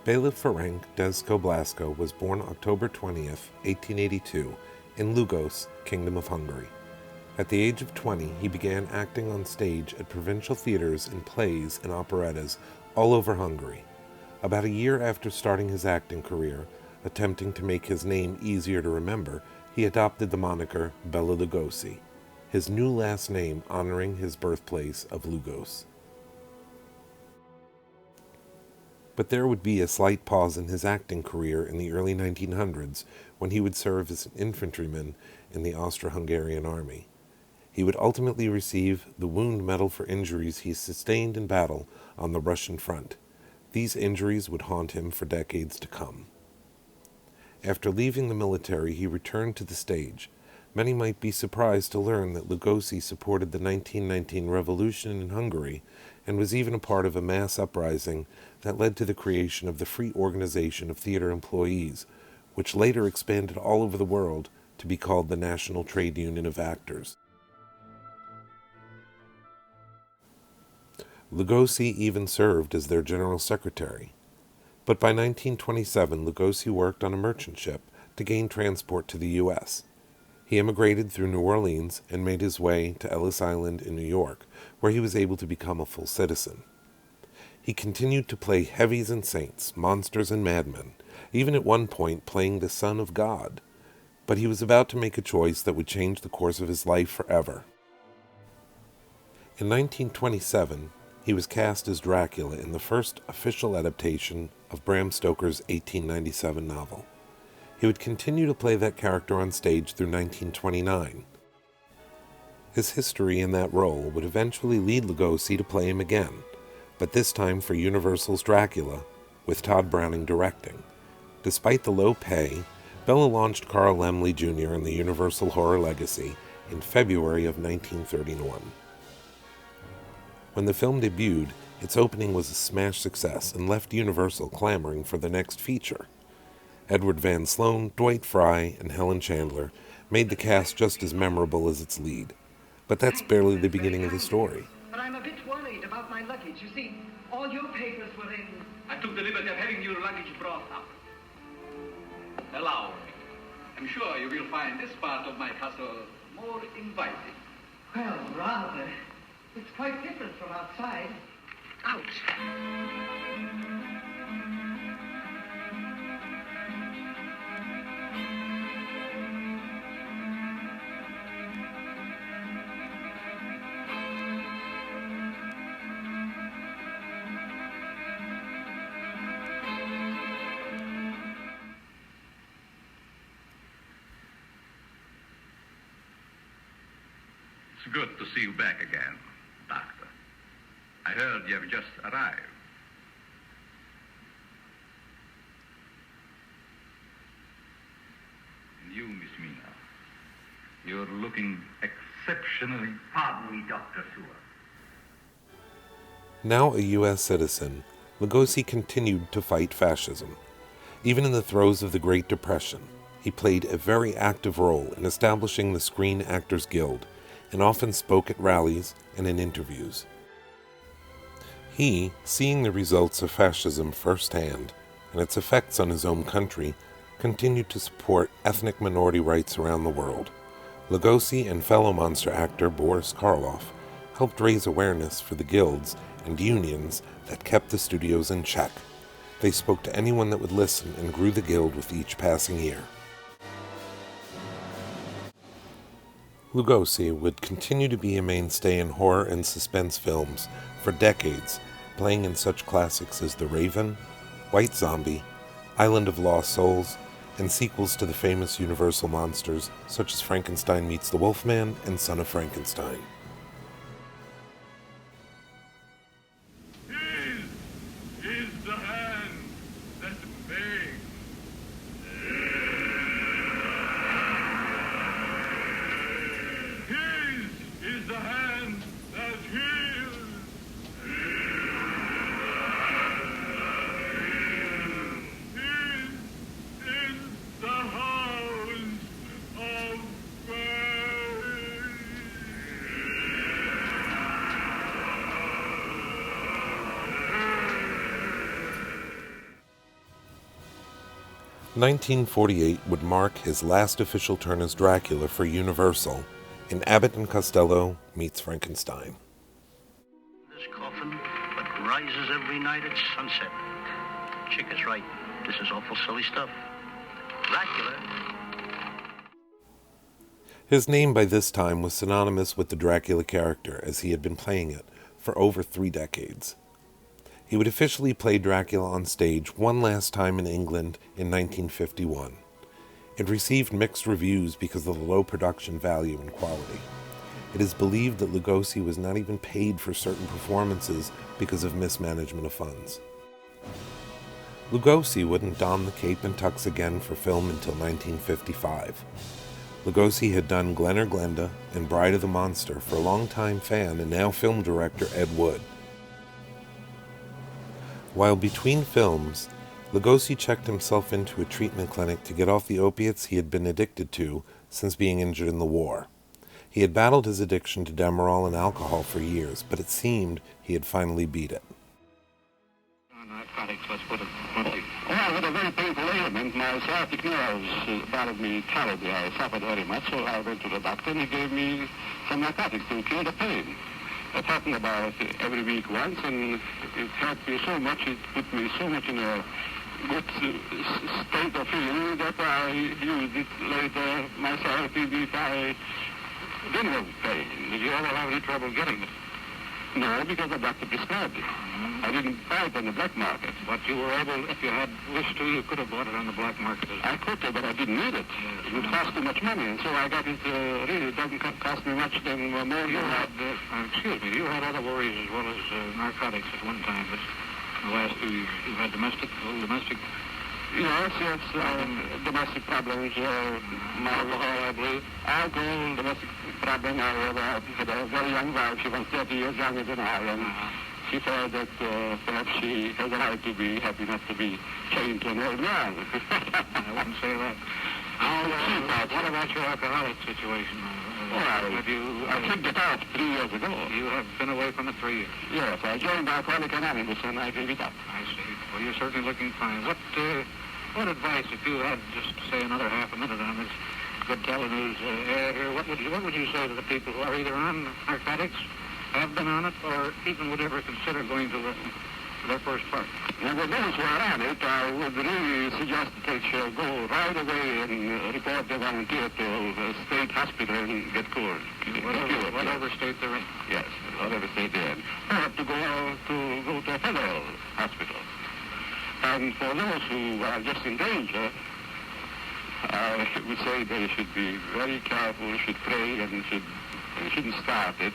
Bela Ferenc was born October 20th, 1882, in Lugos, Kingdom of Hungary. At the age of 20, he began acting on stage at provincial theaters in plays and operettas all over Hungary. About a year after starting his acting career, attempting to make his name easier to remember, he adopted the moniker Bela Lugosi, his new last name honoring his birthplace of Lugos. But there would be a slight pause in his acting career in the early 1900s when he would serve as an infantryman in the Austro-Hungarian army. He would ultimately receive the Wound Medal for injuries he sustained in battle on the Russian front. These injuries would haunt him for decades to come. After leaving the military, he returned to the stage. Many might be surprised to learn that Lugosi supported the 1919 revolution in Hungary and was even a part of a mass uprising that led to the creation of the Free Organization of Theater Employees, which later expanded all over the world to be called the National Trade Union of Actors. Lugosi even served as their general secretary. But by 1927, Lugosi worked on a merchant ship to gain transport to the U.S. He immigrated through New Orleans and made his way to Ellis Island in New York, where he was able to become a full citizen. He continued to play heavies and saints, monsters and madmen, even at one point playing the Son of God. But he was about to make a choice that would change the course of his life forever. In 1927, he was cast as Dracula in the first official adaptation of Bram Stoker's 1897 novel. He would continue to play that character on stage through 1929. His history in that role would eventually lead Lugosi to play him again, but this time for Universal's Dracula, with Todd Browning directing. Despite the low pay, Bela launched Carl Laemmle Jr. in the Universal horror legacy in February of 1931. When the film debuted, its opening was a smash success and left Universal clamoring for the next feature. Edward Van Sloan, Dwight Fry, and Helen Chandler made the cast just as memorable as its lead. But that's barely the beginning of the story. But I'm a bit worried about my luggage. You see, all your papers were in... I took the liberty of having your luggage brought up. Allow me. I'm sure you will find this part of my castle more inviting. Well, rather. It's quite different from outside. Ouch. It's good to see you back again, Doctor. I heard you have just arrived. And you, Miss Mina, you're looking exceptionally... Pardon me, Dr. Sewell. Now a U.S. citizen, Lugosi continued to fight fascism. Even in the throes of the Great Depression, he played a very active role in establishing the Screen Actors Guild, and often spoke at rallies and in interviews. He, seeing the results of fascism firsthand and its effects on his own country, continued to support ethnic minority rights around the world. Lugosi and fellow monster actor Boris Karloff helped raise awareness for the guilds and unions that kept the studios in check. They spoke to anyone that would listen and grew the guild with each passing year. Lugosi would continue to be a mainstay in horror and suspense films for decades, playing in such classics as The Raven, White Zombie, Island of Lost Souls, and sequels to the famous Universal monsters such as Frankenstein Meets the Wolfman and Son of Frankenstein. His is the hand that makes. His is the hand that heals. His is the house of faith. 1948 would mark his last official turn as Dracula for Universal in Abbott and Costello Meets Frankenstein. This coffin that rises every night at sunset. Chick is right. This is awful silly stuff. Dracula. His name by this time was synonymous with the Dracula character, as he had been playing it for over 3 decades. He would officially play Dracula on stage one last time in England in 1951. It received mixed reviews because of the low production value and quality. It is believed that Lugosi was not even paid for certain performances because of mismanagement of funds. Lugosi wouldn't don the cape and tux again for film until 1955. Lugosi had done Glen or Glenda and Bride of the Monster for a longtime fan and now film director Ed Wood. While between films, Lugosi checked himself into a treatment clinic to get off the opiates he had been addicted to since being injured in the war. He had battled his addiction to Demerol and alcohol for years, but it seemed he had finally beat it. Narcotics, let's put it bluntly. Well, I had a very painful ailment. My sciatic nerves bothered me terribly. I suffered very much, so I went to the doctor and he gave me some narcotics to cure the pain. It happened about every week once, and it helped me so much, it put me so much in a good state of feeling that I used it later myself if I didn't have pain. Did you ever have any trouble getting it? No, because the doctor prescribed it. I didn't buy it on the black market. But you were able, if you had wished to, you could have bought it on the black market as well. I could have, but I didn't need it. It would cost too much money, and so I got it, really, it doesn't cost me much than more than You had, you had other worries as well as narcotics at one time, but in the last 2 years you had domestic. Yes, domestic problems, alcohol, I believe. Alcohol, domestic problem. I had a very young wife. She was 30 years younger than I, and she felt that perhaps she has a right to be happy not to be chained to an old man. I wouldn't say that. What about your alcoholic situation? I kicked it out 3 years ago. You have been away from it 3 years. Yes, I joined Alcoholics Anonymous and I gave it up. I see. Well, you're certainly looking fine. What advice, if you had just, say, another half a minute on this good telenews here, what would you say to the people who are either on narcotics, have been on it, or even would ever consider going to their first part? Now, for those who are on it, I would really suggest that they should go right away and report their volunteer to a state hospital and get cured. Whatever state they're in. Yes, whatever state they're in. Or have to go to a federal hospital. And for those who are just in danger, I would say they should be very careful, should pray, and shouldn't start it,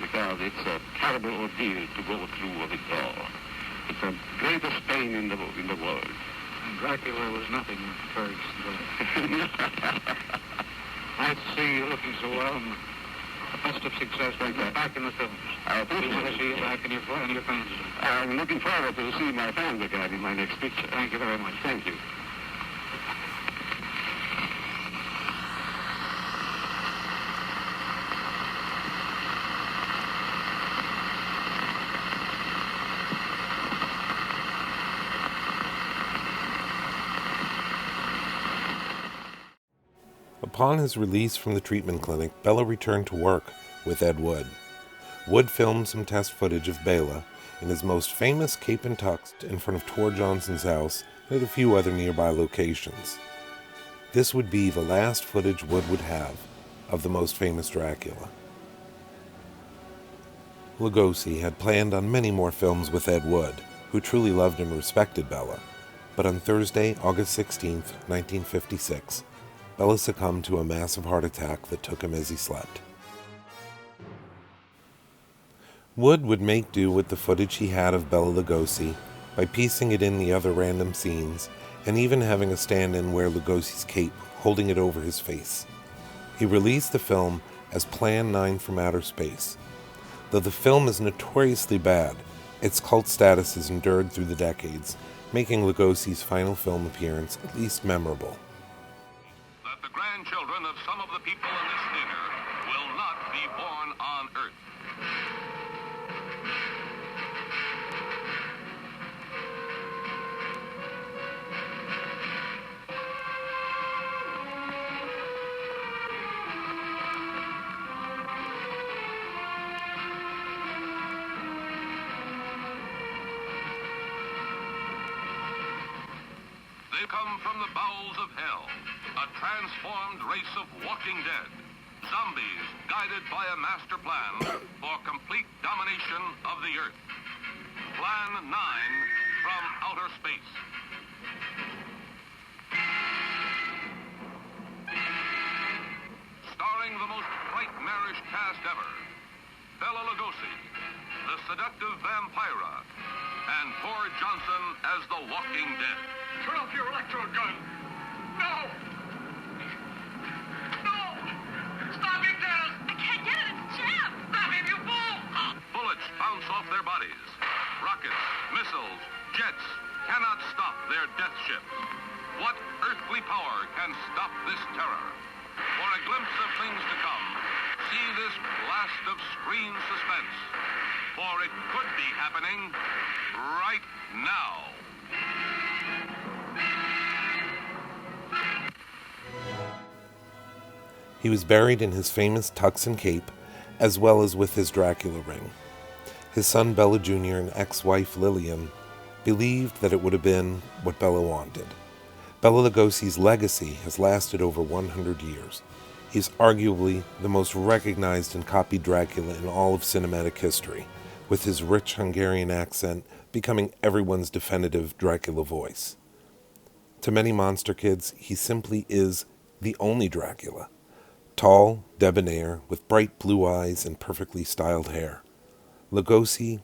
because it's a terrible ordeal to go through with it all. It's the greatest pain in the world. And Dracula was nothing compared to that. Nice to see you looking so well, and the best of success when you're back in the films. We want to see you back in your fans. I'm looking forward to see my fans again in my next picture. Thank you very much. Thank you. Upon his release from the treatment clinic, Bela returned to work with Ed Wood. Wood filmed some test footage of Bela in his most famous cape and tux in front of Tor Johnson's house and at a few other nearby locations. This would be the last footage Wood would have of the most famous Dracula. Lugosi had planned on many more films with Ed Wood, who truly loved and respected Bela, but on Thursday, August 16, 1956, Bela succumbed to a massive heart attack that took him as he slept. Wood would make do with the footage he had of Bela Lugosi by piecing it in the other random scenes, and even having a stand-in wear Lugosi's cape, holding it over his face. He released the film as Plan 9 from Outer Space. Though the film is notoriously bad, its cult status has endured through the decades, making Lugosi's final film appearance at least memorable. That the grandchildren of some of the people in this theater will not be born on Earth. They come from the bowels of hell, a transformed race of walking dead, zombies guided by a master plan for complete domination of the Earth. Plan 9 from outer space. Starring the most nightmarish cast ever, Bela Lugosi, the seductive vampira, and Thor Johnson as the Walking Dead. Turn off your electro gun! No! No! Stop it, Dennis! I can't get it, it's jammed! Stop it, you fool! Bullets bounce off their bodies. Rockets, missiles, jets cannot stop their death ships. What earthly power can stop this terror? For a glimpse of things to come, see this blast of screen suspense. For it could be happening right now. He was buried in his famous tux and cape, as well as with his Dracula ring. His son Bela Jr. and ex-wife Lillian believed that it would have been what Bela wanted. Bela Lugosi's legacy has lasted over 100 years. He's arguably the most recognized and copied Dracula in all of cinematic history, with his rich Hungarian accent becoming everyone's definitive Dracula voice. To many monster kids, he simply is the only Dracula. Tall, debonair, with bright blue eyes and perfectly styled hair. Lugosi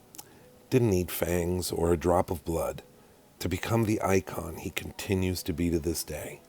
didn't need fangs or a drop of blood to become the icon he continues to be to this day.